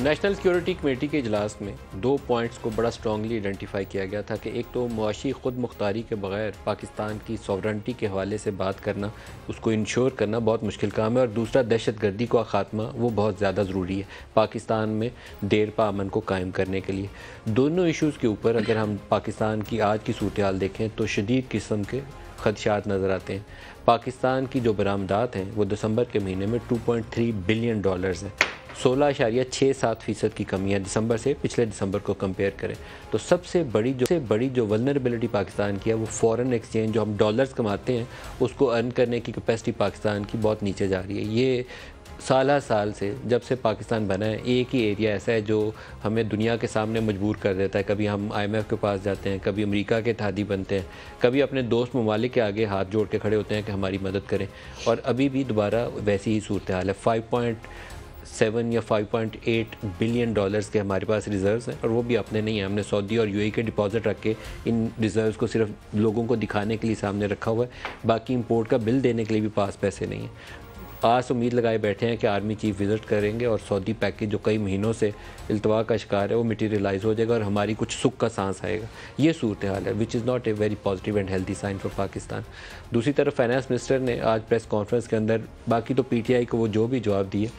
National security committee के इजलास में 2 पॉइंट्स को बड़ा स्ट्रांगली आइडेंटिफाई किया गया था कि एक तो मुआशी खुद मुख्तारी के बगैर पाकिस्तान की सॉवरेंटी के हवाले से बात करना, उसको इंश्योर करना बहुत मुश्किल काम है, और दूसरा दहशत गर्दी का ख़ात्मा वो बहुत ज़्यादा ज़रूरी है पाकिस्तान में देर पा अमन को कायम करने के लिए। दोनों इशूज़ के ऊपर अगर हम पाकिस्तान की आज की सूरत हाल देखें तो शदीद किस्म के खदशात नज़र आते हैं। पाकिस्तान की जो बरामदात हैं वो दिसंबर के महीने में $2.3 बिलियन हैं। 16.67% की कमी है दिसंबर से पिछले दिसंबर को कंपेयर करें तो सबसे बड़ी जो वल्नरेबिलिटी पाकिस्तान की है वो फॉरेन एक्सचेंज, जो हम डॉलर्स कमाते हैं उसको अर्न करने की कैपेसिटी पाकिस्तान की बहुत नीचे जा रही है। ये साल से जब से पाकिस्तान बना है एक ही एरिया ऐसा है जो हमें दुनिया के सामने मजबूर कर देता है। कभी हम IMF के पास जाते हैं, कभी अमेरिका के इत्तेहादी बनते हैं, कभी अपने दोस्त ममालिक के आगे हाथ जोड़ के खड़े होते हैं कि हमारी मदद करें, और अभी भी दोबारा वैसी ही सूरत हाल है। 5.7 या 5.8 बिलियन डॉलर्स के हमारे पास रिज़र्व्स हैं, और वो भी अपने नहीं हैं। हमने सऊदी और UAE के डिपॉजिट रख के इन रिज़र्व्स को सिर्फ लोगों को दिखाने के लिए सामने रखा हुआ है, बाकी इंपोर्ट का बिल देने के लिए भी पास पैसे नहीं हैं। आस उम्मीद लगाए बैठे हैं कि आर्मी चीफ विज़िट करेंगे और सऊदी पैकेज जो कई महीनों से इल्तवा का शिकार है वो मटीरियलाइज़ हो जाएगा और हमारी कुछ सुख का सांस आएगा। ये सूरत हाल है which is not a very positive and healthy sign for Pakistan. दूसरी तरफ फाइनेंस मिनिस्टर ने आज प्रेस कॉन्फ्रेंस के अंदर, बाकी तो PTI को वो जो भी जवाब दिए,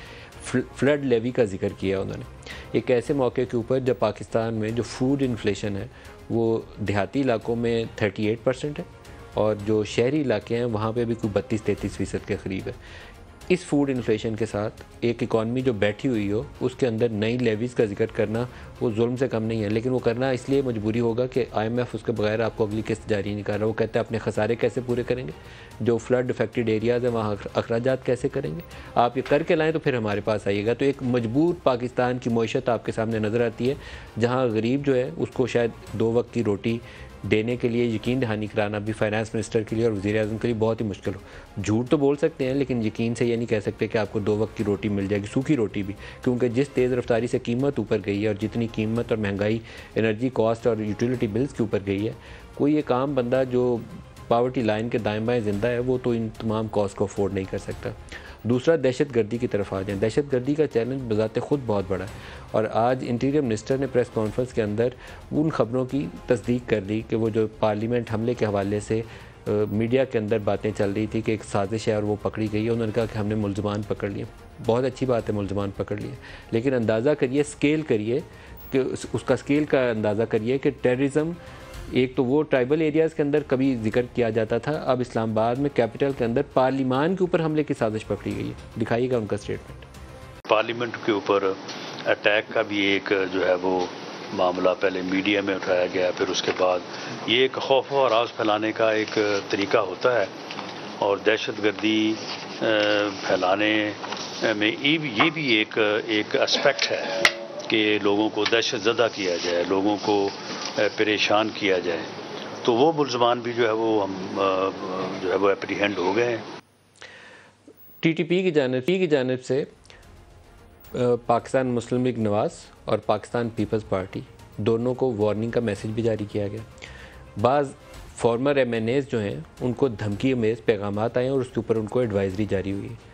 फ्लड लेवी का जिक्र किया उन्होंने एक ऐसे मौके के ऊपर जब पाकिस्तान में जो फूड इन्फ्लेशन है वो देहाती इलाकों में 38% है और जो शहरी इलाके हैं वहाँ पे भी कोई 32-33% के करीब है। इस फूड इन्फ्लेशन के साथ एक इकॉनमी जो बैठी हुई हो उसके अंदर नई लेवीज़ का जिक्र करना वो जुल्म से कम नहीं है, लेकिन वो करना इसलिए मजबूरी होगा कि IMF उसके बगैर आपको अगली किस्त जारी नहीं कर रहा। वो कहता है अपने खसारे कैसे पूरे करेंगे, जो फ्लड अफेक्टेड एरियाज़ हैं वहाँ अखराजात कैसे करेंगे, आप ये करके लाएँ तो फिर हमारे पास आइएगा। तो एक मजबूर पाकिस्तान की मईशत आपके सामने नज़र आती है जहाँ गरीब जो है उसको शायद 2 वक्त की रोटी देने के लिए यकीन दहानी कराना भी फाइनेंस मिनिस्टर के लिए और वज़ीर-ए-आज़म के लिए बहुत ही मुश्किल हो। झूठ तो बोल सकते हैं लेकिन यकीन से ये नहीं कह सकते कि आपको 2 वक्त की रोटी मिल जाएगी, सूखी रोटी भी, क्योंकि जिस तेज़ रफ्तारी से कीमत ऊपर गई है और जितनी कीमत और महंगाई एनर्जी कॉस्ट और यूटिलिटी बिल्स के ऊपर गई है, कोई एक आम बंदा जो पावर्टी लाइन के दाएँ बाएँ ज़िंदा है वो तो इन तमाम कॉस्ट को अफोर्ड नहीं कर सकता। दूसरा दहशत गर्दी की तरफ आ जाएँ। दहशत गर्दी का चैलेंज बज़ाते ख़ुद बहुत बड़ा है और आज इंटीरियर मिनिस्टर ने प्रेस कॉन्फ्रेंस के अंदर उन ख़बरों की तस्दीक कर दी कि वो जो पार्लियामेंट हमले के हवाले से मीडिया के अंदर बातें चल रही थी कि एक साजिश है और वो पकड़ी गई है। उन्होंने कहा कि हमने मुल्ज़मान पकड़ लिए। बहुत अच्छी बात है मुल्ज़मान पकड़ लिए, लेकिन अंदाज़ा करिए, स्केल करिए कि उसका स्केल का अंदाज़ा करिए कि टेररिज्म एक तो वो ट्राइबल एरियाज़ के अंदर कभी जिक्र किया जाता था, अब इस्लामाबाद में कैपिटल के अंदर पार्लियामान के ऊपर हमले की साजिश पकड़ी गई है। दिखाइएगा उनका स्टेटमेंट। पार्लियामेंट के ऊपर अटैक का भी एक जो है वो मामला पहले मीडिया में उठाया गया, फिर उसके बाद ये एक खौफ और राज फैलाने का एक तरीका होता है और दहशत गर्दी फैलाने में ये भी एक एस्पेक्ट है कि लोगों को दहशत ज़दा किया जाए, लोगों को परेशान किया जाए। तो वो मुल्ज़मान भी जो है वो हम जो है वो एप्रीहेंड हो गए हैं। TTP की जानिब से पाकिस्तान मुस्लिम लीग नवाज़ और पाकिस्तान पीपल्स पार्टी दोनों को वार्निंग का मैसेज भी जारी किया गया। बाज़ फॉर्मर MNAs जो हैं उनको धमकी अमेज़ पैगामात आए और उसके ऊपर उनको एडवाइजरी जारी हुई है।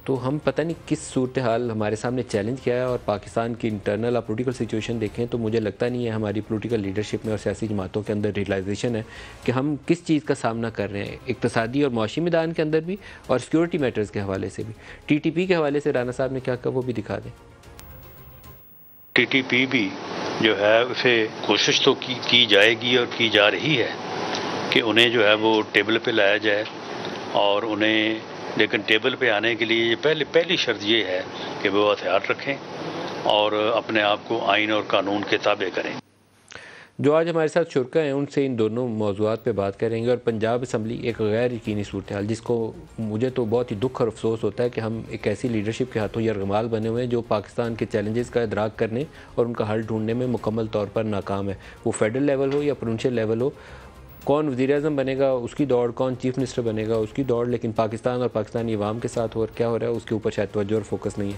तो हम पता नहीं किस सूरत हाल हमारे सामने चैलेंज किया है, और पाकिस्तान की इंटरनल और पोलिटिकल सिचुएशन देखें तो मुझे लगता नहीं है हमारी पोलिटिकल लीडरशिप में और सियासी जमातों के अंदर रियलाइजेशन है कि हम किस चीज़ का सामना कर रहे हैं, इक़्तिसादी और मुआशी मैदान के अंदर भी और सिक्योरिटी मैटर्स के हवाले से भी। TTP के हवाले से राना साहब ने क्या कहा वो भी दिखा दें। TTP भी जो है उसे कोशिश तो की जाएगी और की जा रही है कि उन्हें जो है वो टेबल पे लाया जाए, और उन्हें लेकिन टेबल पे आने के लिए पहली शर्त ये है कि वो हथियार रखें और अपने आप को आइन और कानून के ताबे करें। जो आज हमारे साथ शुरका हैं उनसे इन दोनों मौज़ूआत पे बात करेंगे। और पंजाब असम्बली एक गैर यकीनी सूरत हाल जिसको मुझे तो बहुत ही दुख और अफसोस होता है कि हम एक ऐसी लीडरशिप के हाथों यरगमाल बने हुए हैं जो पाकिस्तान के चैलेंजेस का इदराक करने और उनका हल ढूंढने में मुकम्मल तौर पर नाकाम है। वो फेडरल लेवल हो या प्रोविंशियल लेवल हो, कौन वज़ीर-ए-आज़म बनेगा उसकी दौड़, कौन चीफ मिनिस्टर बनेगा उसकी दौड़, लेकिन पाकिस्तान और पाकिस्तानी अवाम के साथ और क्या हो रहा है उसके ऊपर शायद तवज्जो और फोकस नहीं है।